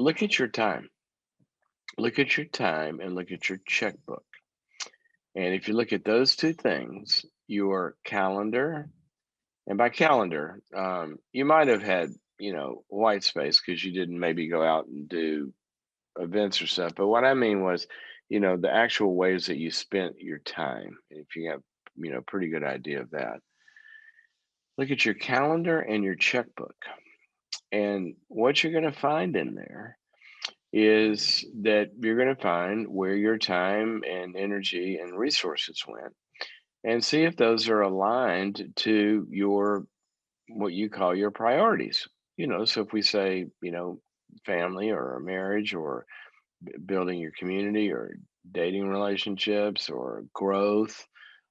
look at your time. Look at your time and look at your checkbook. And if you look at those two things, your calendar, and by calendar, you might have had, white space because you didn't maybe go out and do events or stuff. But what I mean was, the actual ways that you spent your time. If you have, pretty good idea of that, look at your calendar and your checkbook. And what you're going to find in there is that you're going to find where your time and energy and resources went and see if those are aligned to your what you call your priorities. So if we say, family or a marriage or building your community or dating relationships or growth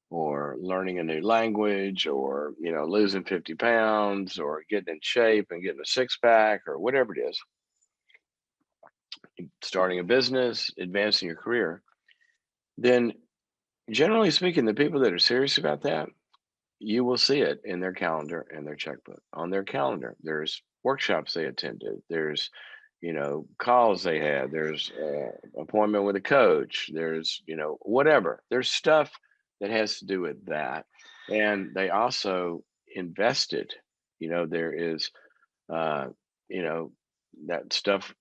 or learning a new language or, losing 50 pounds or getting in shape and getting a six pack or whatever it is, starting a business, advancing your career, then generally speaking, the people that are serious about that, you will see it in their calendar and their checkbook. On their calendar, there's workshops they attended, there's calls they had, there's appointment with a coach, there's whatever. There's stuff that has to do with that, and they also invested. There is you know that stuff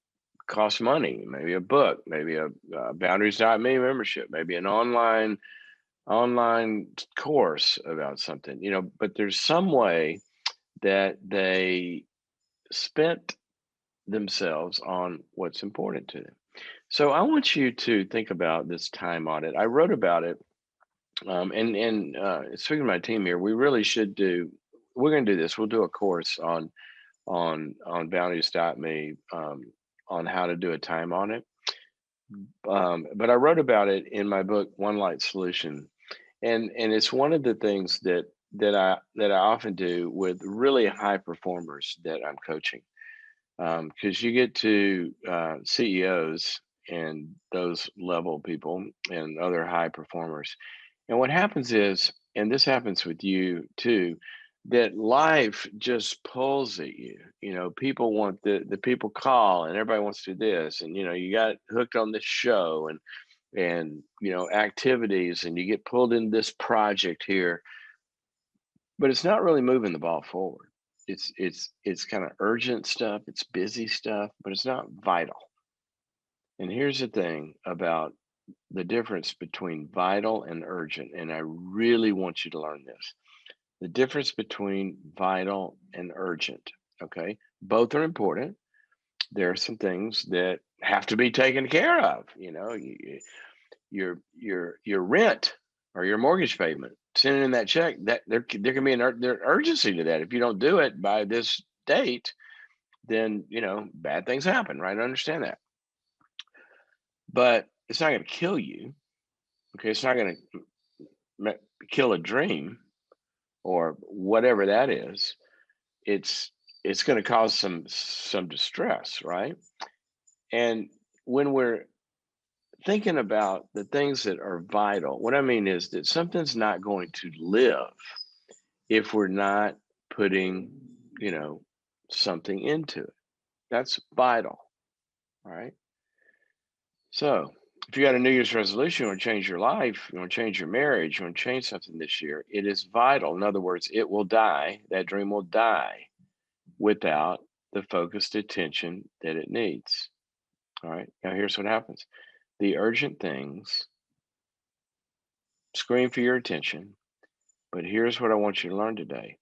costs money. Maybe a book, maybe a Boundaries.me membership, maybe an online course about something, but there's some way that they spent themselves on what's important to them. So I want you to think about this time audit. I wrote about it, and speaking of my team here, we really should do. We're going to do this. We'll do a course on Boundaries.me on how to do a time audit. But I wrote about it in my book, One Light Solution, and it's one of the things that I often do with really high performers that I'm coaching, because you get to CEOs and those level people and other high performers, and what happens is, and this happens with you too, that life just pulls at you. People want the people call and everybody wants to do this, and you got hooked on this show and activities, and you get pulled in this project here, but it's not really moving the ball forward. It's kind of urgent stuff, it's busy stuff, but it's not vital. And here's the thing about the difference between vital and urgent, and I really want you to learn this. The difference between vital and urgent, okay? Both are important. There are some things that have to be taken care of. Your rent or your mortgage payment, sending in that check, that there can be an urgency to that. If you don't do it by this date, then bad things happen, right? I understand that, but it's not going to kill you. Okay, it's not going to kill a dream or whatever that is. It's going to cause some distress, right? And when we're thinking about the things that are vital, what I mean is that something's not going to live if we're not putting, something into it. That's vital. All right. So if you got a New Year's resolution, you want to change your life, you want to change your marriage, you want to change something this year, it is vital. In other words, it will die. That dream will die without the focused attention that it needs. All right. Now here's what happens. The urgent things scream for your attention, but here's what I want you to learn today.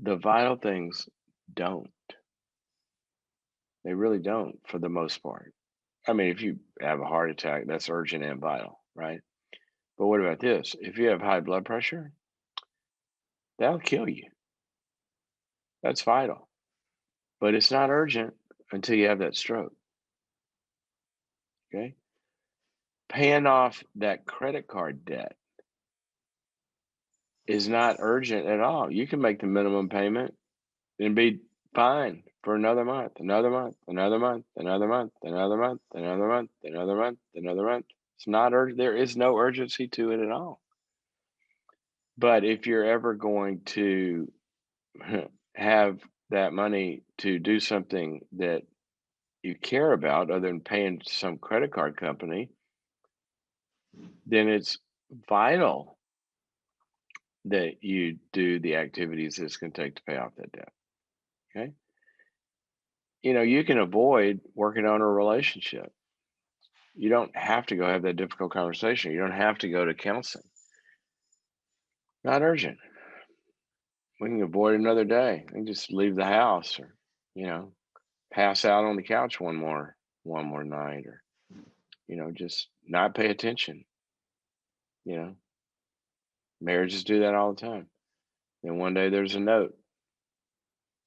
The vital things don't. They really don't, for the most part. I mean, if you have a heart attack, that's urgent and vital, right? But what about this? If you have high blood pressure, that'll kill you. That's vital. But it's not urgent until you have that stroke. Okay. Paying off that credit card debt is not urgent at all. You can make the minimum payment and be fine for another month, another month, another month, another month, another month, another month, another month, another month. It's not urgent. There is no urgency to it at all. But if you're ever going to have that money to do something that you care about other than paying some credit card company, then it's vital that you do the activities it's going to take to pay off that debt. Okay. You can avoid working on a relationship. You don't have to go have that difficult conversation. You don't have to go to counseling. Not urgent. We can avoid another day and just leave the house or, you know, pass out on the couch one more night or, just not pay attention. You know, Marriages do that all the time. Then one day there's a note.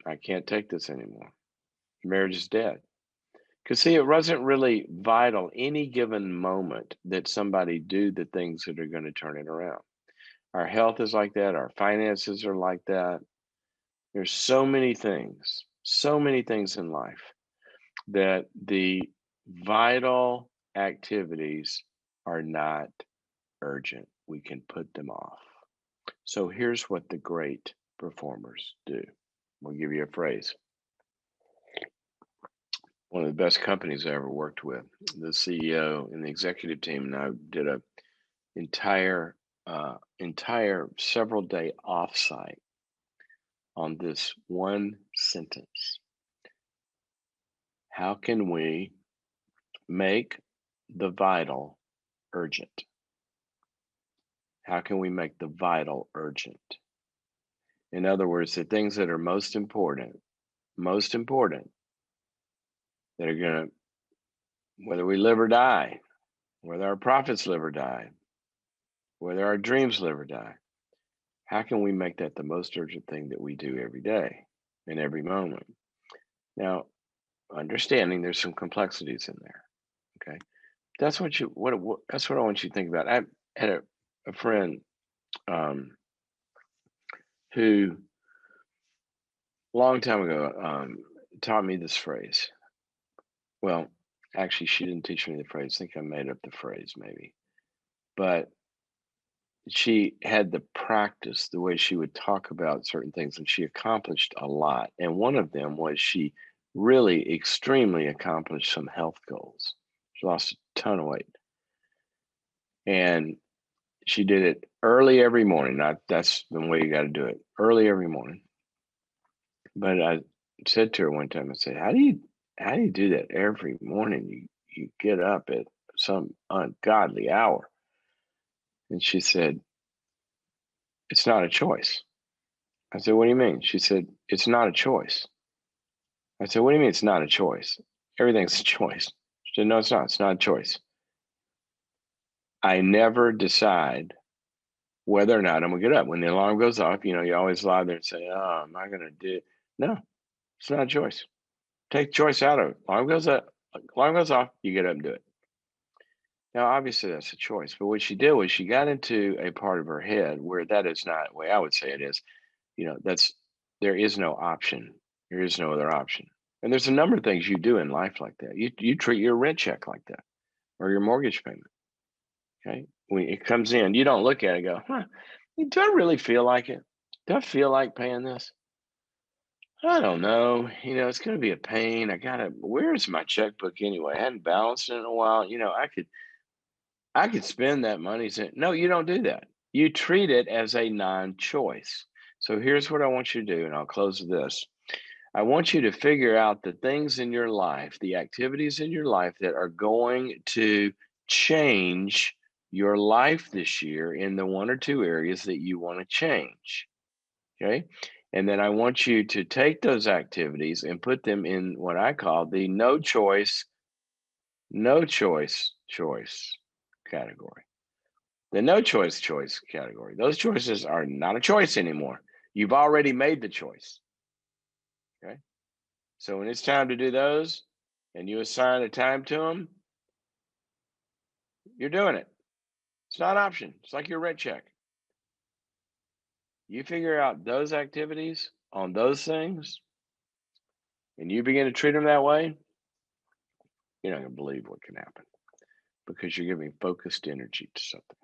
I can't take this anymore. Marriage is dead. Because see, it wasn't really vital any given moment that somebody do the things that are going to turn it around. Our health is like that. Our finances are like that. There's so many things in life that the vital activities are not urgent. We can put them off. So here's what the great performers do. We'll give you a phrase. One of the best companies I ever worked with, the CEO and the executive team and I did a entire several day offsite on this one sentence. How can we make the vital urgent? How can we make the vital urgent? In other words, the things that are most important, that are going to, whether we live or die, whether our profits live or die, whether our dreams live or die, how can we make that the most urgent thing that we do every day and every moment? Now, understanding there's some complexities in there. Okay. That's that's what I want you to think about. I had a friend who long time ago taught me this phrase. Well, actually, she didn't teach me the phrase. I think I made up the phrase maybe. But she had the practice, the way she would talk about certain things, and she accomplished a lot. And one of them was she really extremely accomplished some health goals. She lost a ton of weight. And she did it early every morning. That's the way you got to do it, early every morning. But I said to her one time, I said, how do you do that every morning? You get up at some ungodly hour. And she said, it's not a choice. I said, what do you mean? She said, it's not a choice. I said, what do you mean it's not a choice? Everything's a choice. She said, no, it's not. It's not a choice. I never decide whether or not I'm going to get up. When the alarm goes off, you always lie there and say, oh, am I going to do it? No, it's not a choice. Take choice out of it. Alarm goes up, alarm goes off, you get up and do it. Now, obviously, that's a choice. But what she did was she got into a part of her head where that is not the way I would say it is. There is no option. There is no other option. And there's a number of things you do in life like that. You treat your rent check like that or your mortgage payment. Okay. When it comes in, you don't look at it and go, do I really feel like it? Do I feel like paying this? I don't know. It's going to be a pain. Where's my checkbook anyway? I hadn't balanced it in a while. I could spend that money. No, you don't do that. You treat it as a non-choice. So here's what I want you to do, and I'll close with this. I want you to figure out the things in your life, the activities in your life that are going to change your life this year in the one or two areas that you want to change. Okay. And then I want you to take those activities and put them in what I call the no choice category. The no choice category. Those choices are not a choice anymore. You've already made the choice. Okay. So when it's time to do those and you assign a time to them, you're doing it. It's not an option. It's like your rent check. You figure out those activities on those things and you begin to treat them that way, you're not going to believe what can happen because you're giving focused energy to something.